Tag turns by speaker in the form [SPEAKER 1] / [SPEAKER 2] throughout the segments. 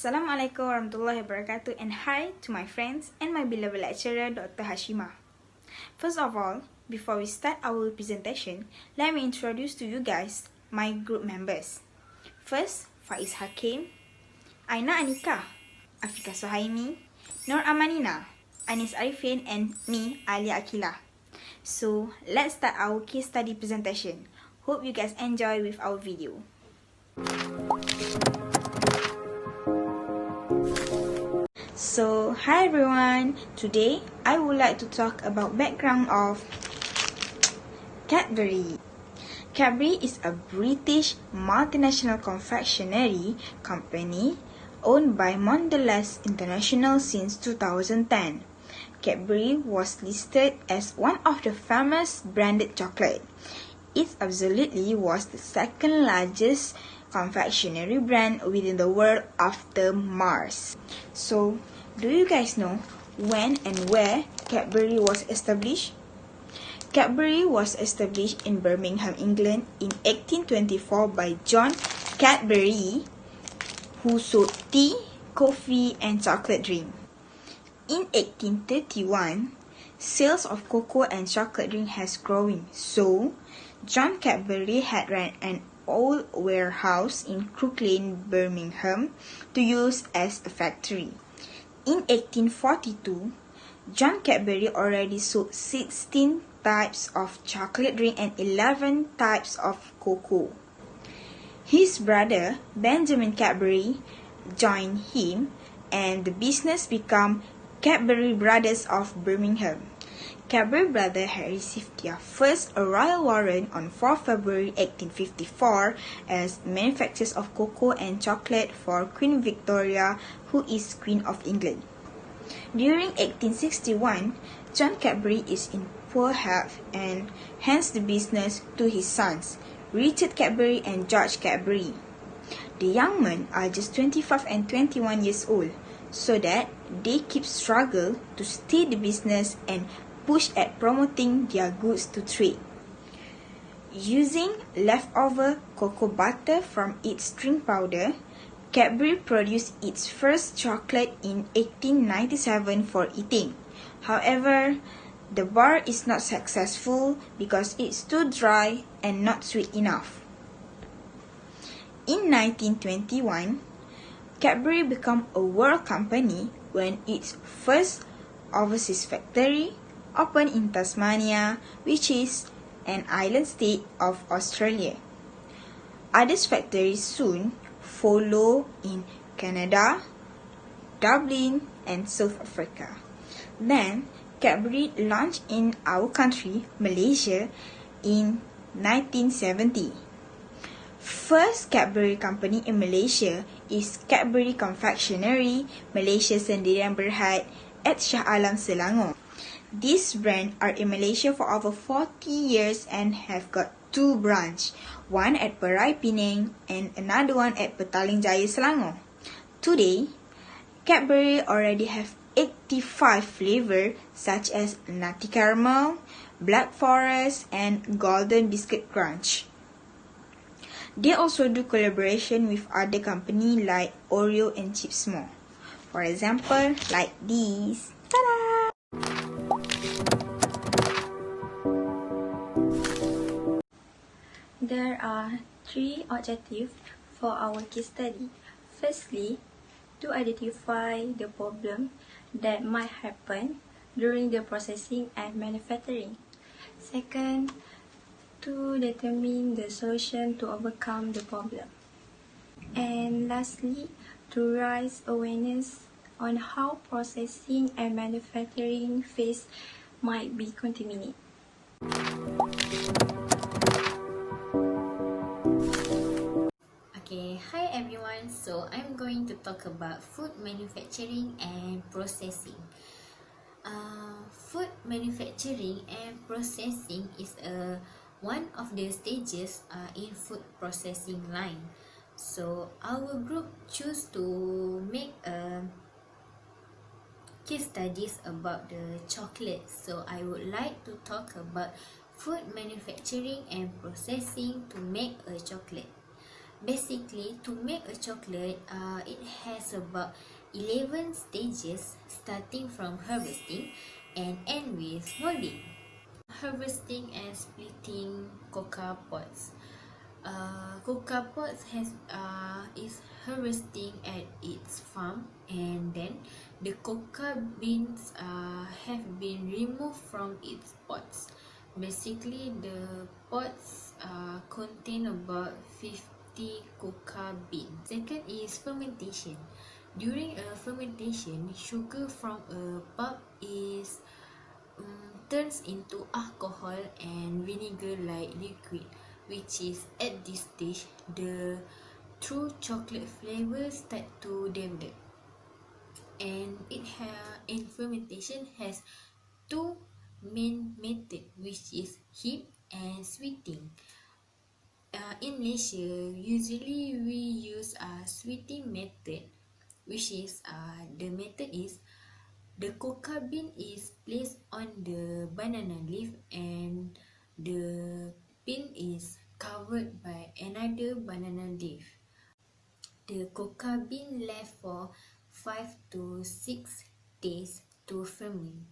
[SPEAKER 1] Assalamualaikum warahmatullahi wabarakatuh, and hi to my friends and my beloved lecturer Dr. Hashima. First of all, before we start our presentation, let me introduce to you guys my group members. First, Faiz Hakim, Aina Anika, Afika Sohaimi, Nur Amanina, Anis Arifin, and me, Alia Akila. So, let's start our case study presentation. Hope you guys enjoy with our video. So, hi everyone. Today, I would like to talk about background of Cadbury. Cadbury is a British multinational confectionery company owned by Mondelez International since 2010. Cadbury was listed as one of the famous branded chocolate. It absolutely was the second largest confectionery brand within the world after Mars. So, do you guys know when and where Cadbury was established? Cadbury was established in Birmingham, England in 1824 by John Cadbury, who sold tea, coffee, and chocolate drink. In 1831, sales of cocoa and chocolate drink has grown, so John Cadbury had rent an old warehouse in Crook Lane, Birmingham, to use as a factory. In 1842, John Cadbury already sold 16 types of chocolate drink and 11 types of cocoa. His brother, Benjamin Cadbury, joined him, and the business became Cadbury Brothers of Birmingham. Cadbury Brothers had received their first royal warrant on 4 February 1854 as manufacturers of cocoa and chocolate for Queen Victoria, who is Queen of England. During 1861, John Cadbury is in poor health and hands the business to his sons, Richard Cadbury and George Cadbury. The young men are just 25 and 21 years old, so that they keep struggle to stay the business and push at promoting their goods to trade. Using leftover cocoa butter from its drink powder, Cadbury produced its first chocolate in 1897 for eating. However, the bar is not successful because it's too dry and not sweet enough. In 1921, Cadbury became a world company when its first overseas factory opened in Tasmania, which is an island state of Australia. Other factories soon follow in Canada, Dublin, and South Africa. Then, Cadbury launched in our country, Malaysia, in 1970. First Cadbury company in Malaysia is Cadbury Confectionery Malaysia Sendirian Berhad at Shah Alam, Selangor. These brands are in Malaysia for over 40 years and have got two branches, one at Perai, Penang, and another one at Petaling Jaya, Selangor. Today, Cadbury already have 85 flavors such as Nutty Caramel, Black Forest, and Golden Biscuit Crunch. They also do collaboration with other companies like Oreo and Chips More. For example, like these. Ta-da!
[SPEAKER 2] There are three objectives for our case study. Firstly, to identify the problem that might happen during the processing and manufacturing. Second, to determine the solution to overcome the problem. And lastly, to raise awareness on how processing and manufacturing phase might be contaminated.
[SPEAKER 3] Okay, hi everyone. So I'm going to talk about food manufacturing and processing. Food manufacturing and processing is one of the stages in food processing line. So our group choose to make a case studies about the chocolate. So I would like to talk about food manufacturing and processing to make a chocolate. Basically, to make a chocolate, it has about 11 stages starting from harvesting and end with molding. Harvesting and splitting cocoa pods. Cocoa pods is harvesting at its farm, and then the cocoa beans have been removed from its pods. Basically, the pods contain about 50 cocoa beans. Second is fermentation. During a fermentation, sugar from a pulp is turns into alcohol and vinegar like liquid, which is at this stage the true chocolate flavor start to develop. And fermentation has two main method, which is heat and sweeting. In Malaysia, usually we use a sweeting method, which is the method is the cocoa bean is placed on the banana leaf and the bean is covered by another banana leaf. The cocoa bean left for 5 to 6 days to ferment.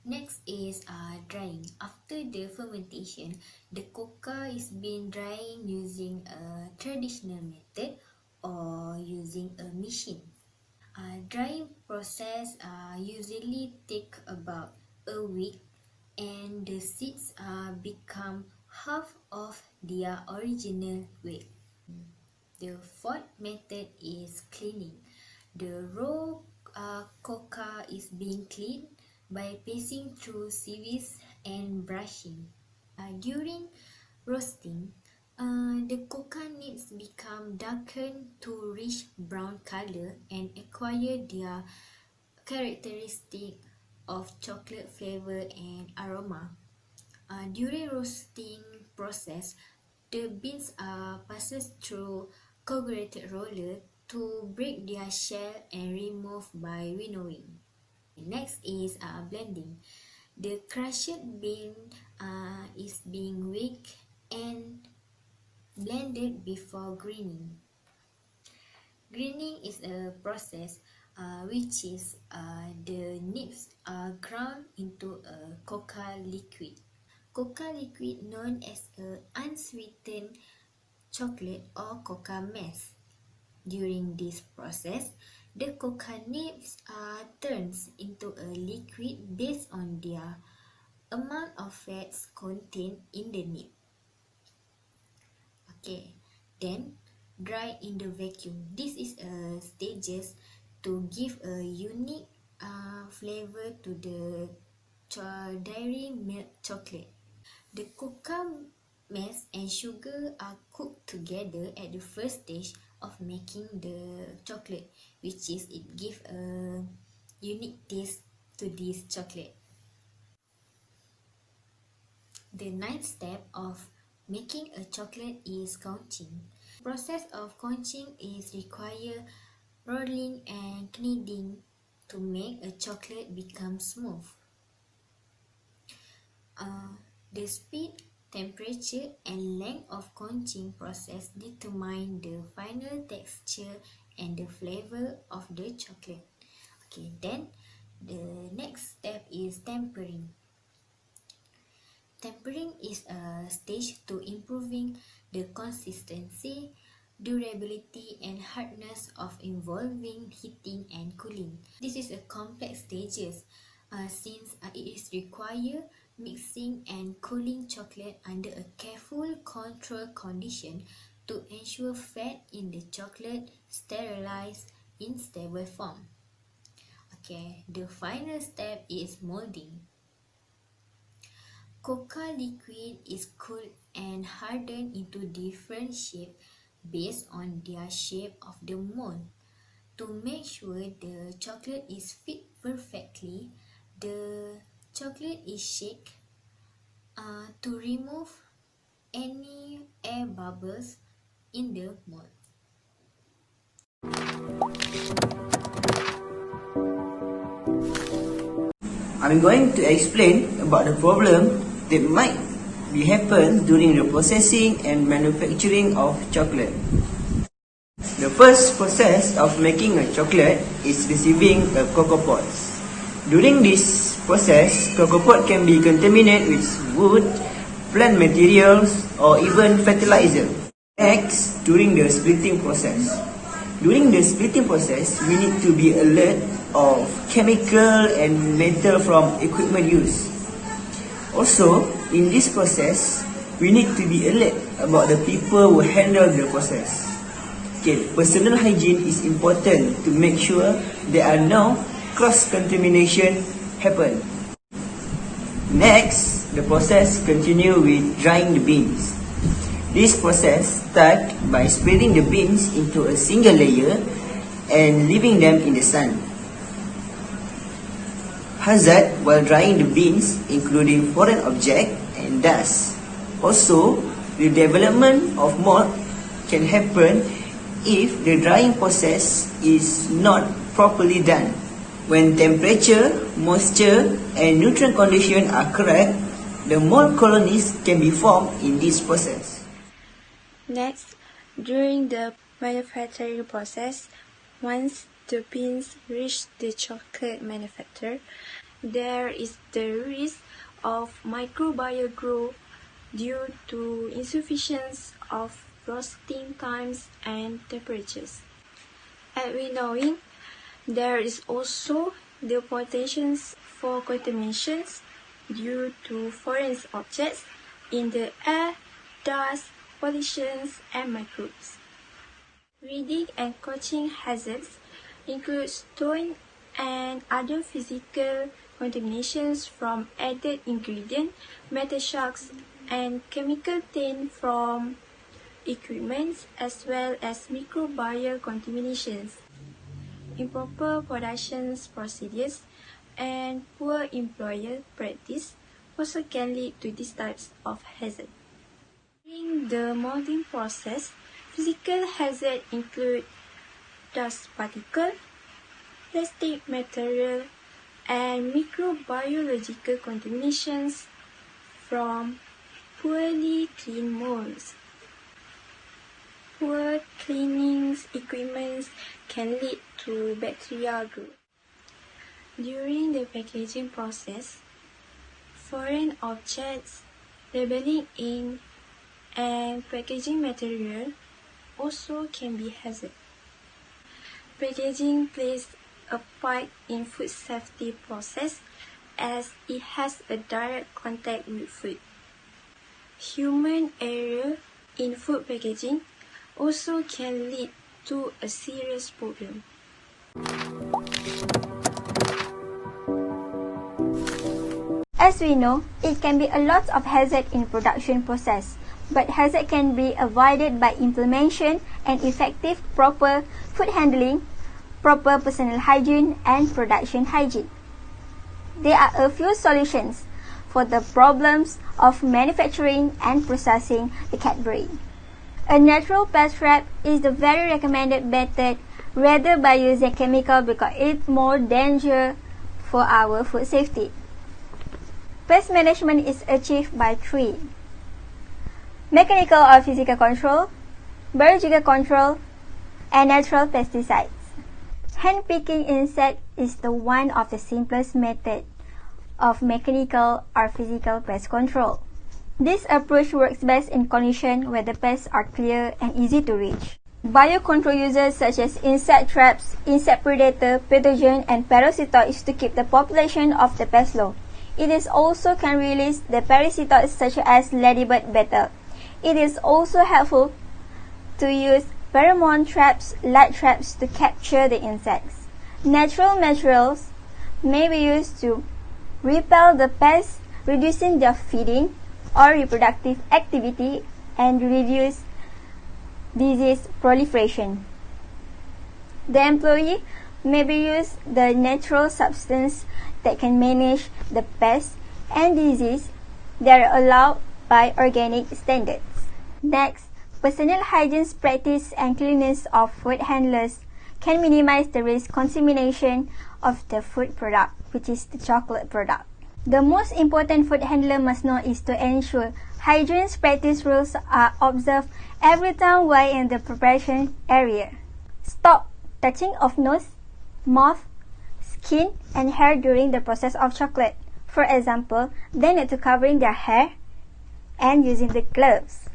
[SPEAKER 3] Next is drying. After the fermentation, the cocoa is being drying using a traditional method or using a machine. Drying process usually take about a week, and the seeds become half of their original weight. The fourth method is cleaning. The raw cocoa is being cleaned by passing through sieves and brushing. During roasting, the cocoa nibs become darkened to reach brown color and acquire their characteristic of chocolate flavor and aroma. During roasting process, the beans are passed through coagulated roller to break their shell and remove by winnowing. Next is blending. The crushed bean is being weighed and blended before grinding. Grinding is a process which is the nibs are ground into a cocoa liquid. Cocoa liquid known as a unsweetened chocolate or cocoa mess. During this process, the cocoa nibs turns into a liquid based on their amount of fats contained in the nib. Okay, then dry in the vacuum. This is a stages to give a unique flavor to the dairy milk chocolate. The cocoa mess and sugar are cooked together at the first stage of making the chocolate, which is it gives a unique taste to this chocolate. The ninth step of making a chocolate is conching. The process of conching is require rolling and kneading to make a chocolate become smooth. The speed, temperature, and length of conching process determine the final texture and the flavor of the chocolate. Okay, then the next step is tempering. Tempering is a stage to improving the consistency, durability, and hardness of involving heating and cooling. This is a complex stages since it is require mixing and cooling chocolate under a careful control condition to ensure fat in the chocolate sterilize in stable form. Okay, the final step is molding. Cocoa liquid is cooled and hardened into different shapes based on their shape of the mold. To make sure the chocolate is fit perfectly, the chocolate is shaken to remove any air bubbles in the mold.
[SPEAKER 4] I'm going to explain about the problem that might will happen during the processing and manufacturing of chocolate. The first process of making a chocolate is receiving a cocoa pod. During this process, cocoa pod can be contaminated with wood, plant materials, or even fertilizer. Next, during the splitting process. During the splitting process, we need to be alert of chemical and metal from equipment use. Also, in this process, we need to be alert about the people who handle the process. Okay, personal hygiene is important to make sure there are no cross-contamination happen. Next, the process continue with drying the beans. This process starts by spreading the beans into a single layer and leaving them in the sun. Hazard while drying the beans including foreign object and dust. Also, the development of mold can happen if the drying process is not properly done. When temperature, moisture and nutrient conditions are correct, the mold colonies can be formed in this process.
[SPEAKER 2] Next, during the manufacturing process, once the beans reach the chocolate manufacturer, there is the risk of microbial growth due to insufficiency of roasting times and temperatures. As we knowing, there is also the potential for contaminations due to foreign objects in the air, dust, pollutions, and microbes. Reading and coaching hazards include stone and other physical contaminations from added ingredient, metal shocks, and chemical taint from equipment, as well as microbial contaminations. Improper production procedures and poor employer practice also can lead to these types of hazards. During the molding process, physical hazards include dust particles, plastic material, and microbiological contaminations from poorly cleaned molds. Poor cleaning equipment can lead to bacterial growth. During the packaging process, foreign objects, labeling ink, and packaging material also can be hazard. Packaging plays a part in food safety process as it has a direct contact with food. Human error in food packaging also can lead to a serious problem.
[SPEAKER 5] As we know, it can be a lot of hazard in production process, but hazard can be avoided by implementation and effective proper food handling, proper personal hygiene, and production hygiene. There are a few solutions for the problems of manufacturing and processing the Cadbury. A natural pest trap is the very recommended method rather by using chemical because it's more danger for our food safety. Pest management is achieved by 3: mechanical or physical control, biological control, and natural pesticides. Hand-picking insect is the one of the simplest method of mechanical or physical pest control. This approach works best in conditions where the pests are clear and easy to reach. Biocontrol uses such as insect traps, insect predator, pathogen, and parasitoids to keep the population of the pest low. It is also can release the parasitoids such as ladybird beetle. It is also helpful to use pheromone traps, light traps to capture the insects. Natural materials may be used to repel the pests, reducing their feeding or reproductive activity and reduce disease proliferation. The employee may be use the natural substance that can manage the pests and disease that are allowed by organic standards. Next, personal hygiene practice and cleanliness of food handlers can minimize the risk contamination of the food product, which is the chocolate product. The most important food handler must know is to ensure Hygiene practice rules are observed every time while in the preparation area. Stop touching of nose, mouth, skin, and hair during the process of chocolate. For example, they need to covering their hair and using the gloves.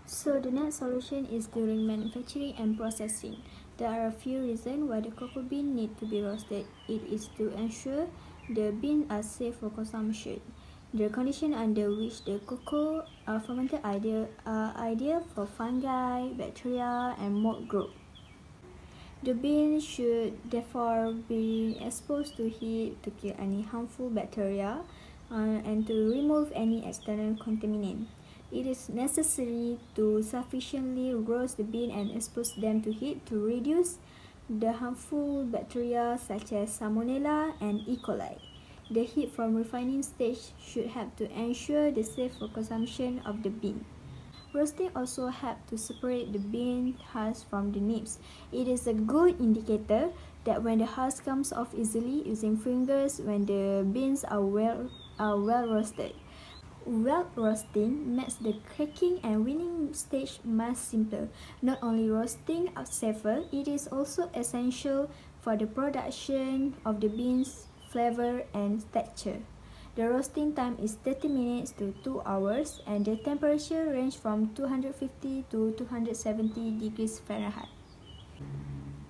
[SPEAKER 2] So the next solution is during manufacturing and processing. There are a few reasons why the cocoa bean need to be roasted. It is to ensure the beans are safe for consumption. The condition under which the cocoa are fermented are ideal for fungi, bacteria, and mold growth. The beans should therefore be exposed to heat to kill any harmful bacteria and to remove any external contaminant. It is necessary to sufficiently roast the bean and expose them to heat to reduce the harmful bacteria such as Salmonella and E. coli. The heat from refining stage should help to ensure the safe consumption of the bean. Roasting also helps to separate the bean husk from the nibs. It is a good indicator that when the husk comes off easily using fingers when the beans are well roasted. Well roasting makes the cracking and winning stage much simpler. Not only roasting are safer, it is also essential for the production of the beans' flavor and texture. The roasting time is 30 minutes to 2 hours and the temperature range from 250 to 270 degrees Fahrenheit.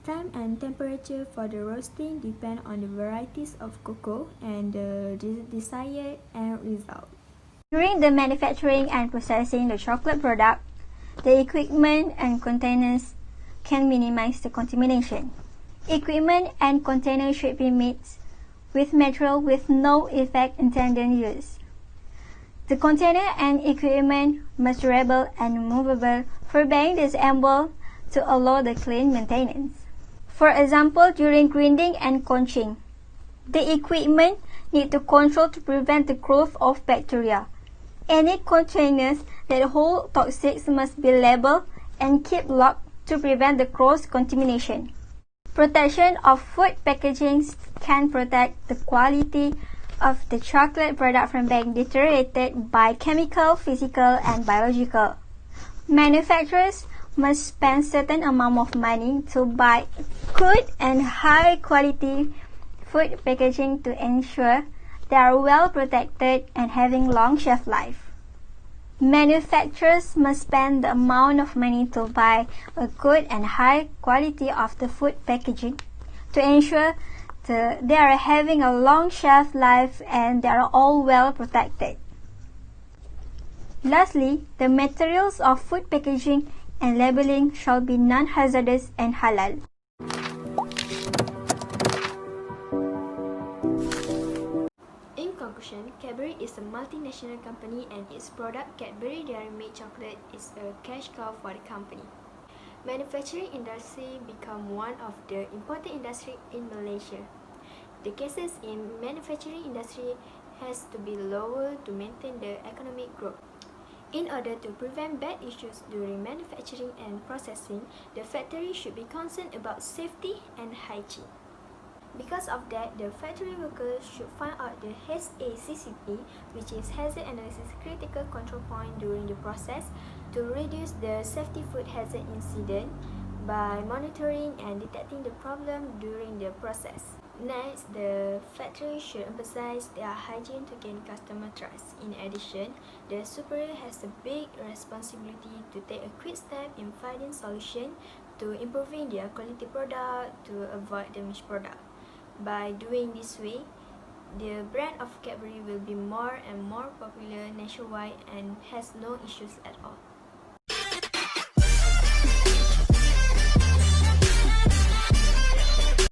[SPEAKER 2] Time and temperature for the roasting depend on the varieties of cocoa and the desired end result.
[SPEAKER 5] During the manufacturing and processing the chocolate product, the equipment and containers can minimize the contamination. Equipment and containers should be made with material with no effect intended use. The container and equipment must durable and movable for being disassembled to allow the clean maintenance. For example, during grinding and conching, the equipment need to control to prevent the growth of bacteria. Any containers that hold toxics must be labeled and kept locked to prevent the cross-contamination. Protection of food packaging can protect the quality of the chocolate product from being deteriorated by chemical, physical, and biological. Manufacturers must spend certain amount of money to buy good and high-quality food packaging to ensure they are well protected and having long shelf life. Manufacturers must spend the amount of money to buy a good and high quality of the food packaging to ensure they are having a long shelf life and they are all well protected. Lastly, the materials of food packaging and labeling shall be non-hazardous and halal.
[SPEAKER 2] In conclusion, Cadbury is a multinational company and its product Cadbury Dairy Milk Chocolate is a cash cow for the company. Manufacturing industry become one of the important industry in Malaysia. The cases in manufacturing industry has to be lower to maintain the economic growth. In order to prevent bad issues during manufacturing and processing, the factory should be concerned about safety and hygiene. Because of that, the factory workers should find out the HACCP, which is Hazard Analysis Critical Control Point during the process, to reduce the safety food hazard incident by monitoring and detecting the problem during the process. Next, the factory should emphasize their hygiene to gain customer trust. In addition, the superior has a big responsibility to take a quick step in finding solution to improving their quality product to avoid damaged product. By doing this way, the brand of Cadbury will be more and more popular nationwide and has no issues at all.